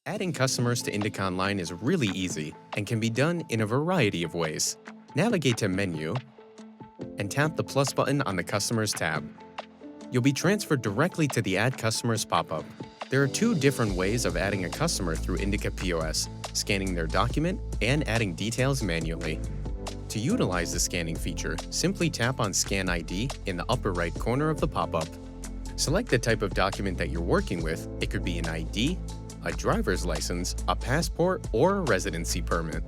Adding customers to IndicaOnline is really easy and can be done in a variety of ways. Navigate to Menu and tap the plus button on the Customers tab. You'll be transferred directly to the Add Customers pop-up. There are two different ways of adding a customer through Indica POS, scanning their document and adding details manually. To utilize the scanning feature, simply tap on Scan ID in the upper right corner of the pop-up. Select the type of document that you're working with. It could be an ID, a driver's license, a passport, or a residency permit.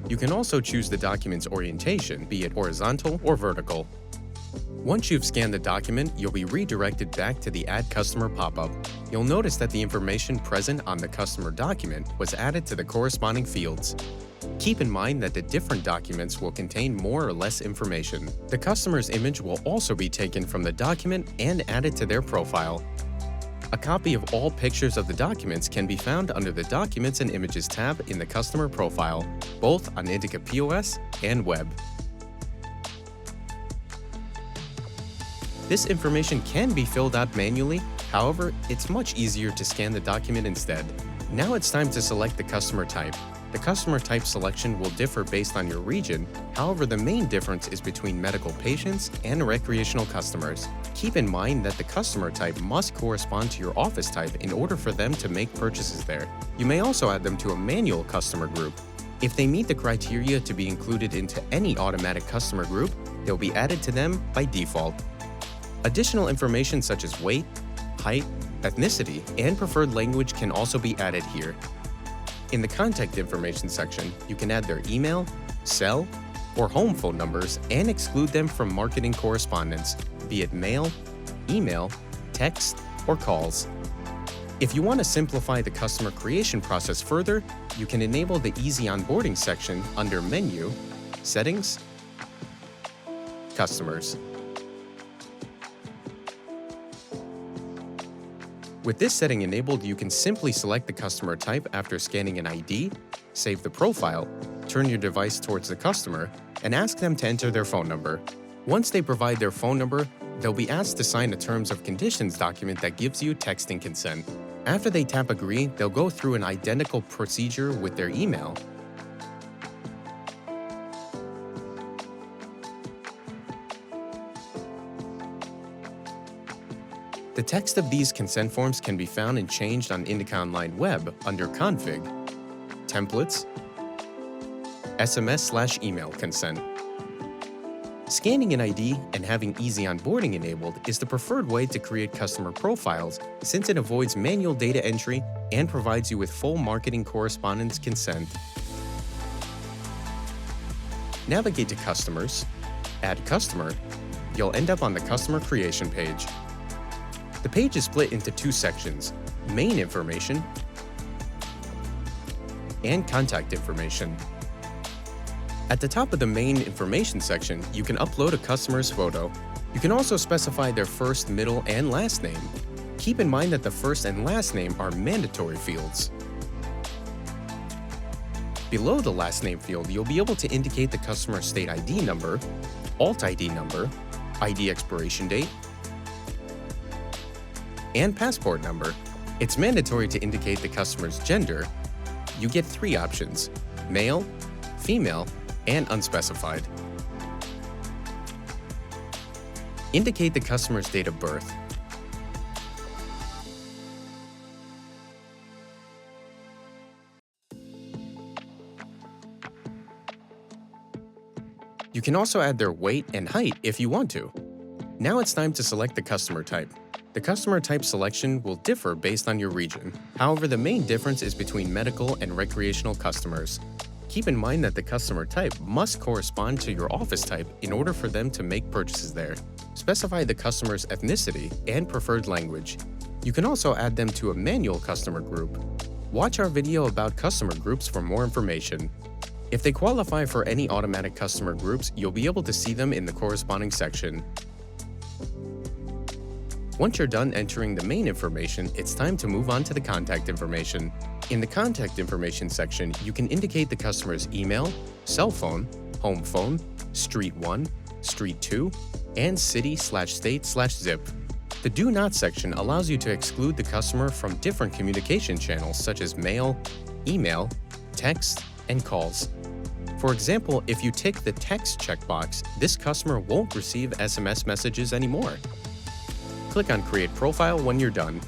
You can also choose the document's orientation, be it horizontal or vertical. Once you've scanned the document, you'll be redirected back to the Add Customer pop-up. You'll notice that the information present on the customer document was added to the corresponding fields. Keep in mind that the different documents will contain more or less information. The customer's image will also be taken from the document and added to their profile. A copy of all pictures of the documents can be found under the Documents and Images tab in the customer profile, both on Indica POS and web. This information can be filled out manually, however, it's much easier to scan the document instead. Now it's time to select the customer type. The customer type selection will differ based on your region, however the main difference is between medical patients and recreational customers. Keep in mind that the customer type must correspond to your office type in order for them to make purchases there. You may also add them to a manual customer group. If they meet the criteria to be included into any automatic customer group, they'll be added to them by default. Additional information such as weight, height, ethnicity, and preferred language can also be added here. In the Contact Information section, you can add their email, cell, or home phone numbers and exclude them from marketing correspondence, be it mail, email, text, or calls. If you want to simplify the customer creation process further, you can enable the Easy Onboarding section under Menu, Settings, Customers. With this setting enabled, you can simply select the customer type after scanning an ID, save the profile, turn your device towards the customer, and ask them to enter their phone number. Once they provide their phone number, they'll be asked to sign a Terms of Conditions document that gives you texting consent. After they tap Agree, they'll go through an identical procedure with their email. The text of these consent forms can be found and changed on IndicaOnline web under Config, Templates, SMS/email consent. Scanning an ID and having easy onboarding enabled is the preferred way to create customer profiles since it avoids manual data entry and provides you with full marketing correspondence consent. Navigate to Customers, Add Customer. You'll end up on the customer creation page. The page is split into two sections, Main Information and Contact Information. At the top of the Main Information section, you can upload a customer's photo. You can also specify their first, middle, and last name. Keep in mind that the first and last name are mandatory fields. Below the last name field, you'll be able to indicate the customer's state ID number, alt ID number, ID expiration date, and passport number. It's mandatory to indicate the customer's gender. You get three options: male, female, and unspecified. Indicate the customer's date of birth. You can also add their weight and height if you want to. Now it's time to select the customer type. The customer type selection will differ based on your region. However, the main difference is between medical and recreational customers. Keep in mind that the customer type must correspond to your office type in order for them to make purchases there. Specify the customer's ethnicity and preferred language. You can also add them to a manual customer group. Watch our video about customer groups for more information. If they qualify for any automatic customer groups, you'll be able to see them in the corresponding section. Once you're done entering the main information, it's time to move on to the contact information. In the Contact Information section, you can indicate the customer's email, cell phone, home phone, street 1, street 2, and city/state/zip. The Do Not section allows you to exclude the customer from different communication channels such as mail, email, text, and calls. For example, if you tick the text checkbox, this customer won't receive SMS messages anymore. Click on Create Profile when you're done,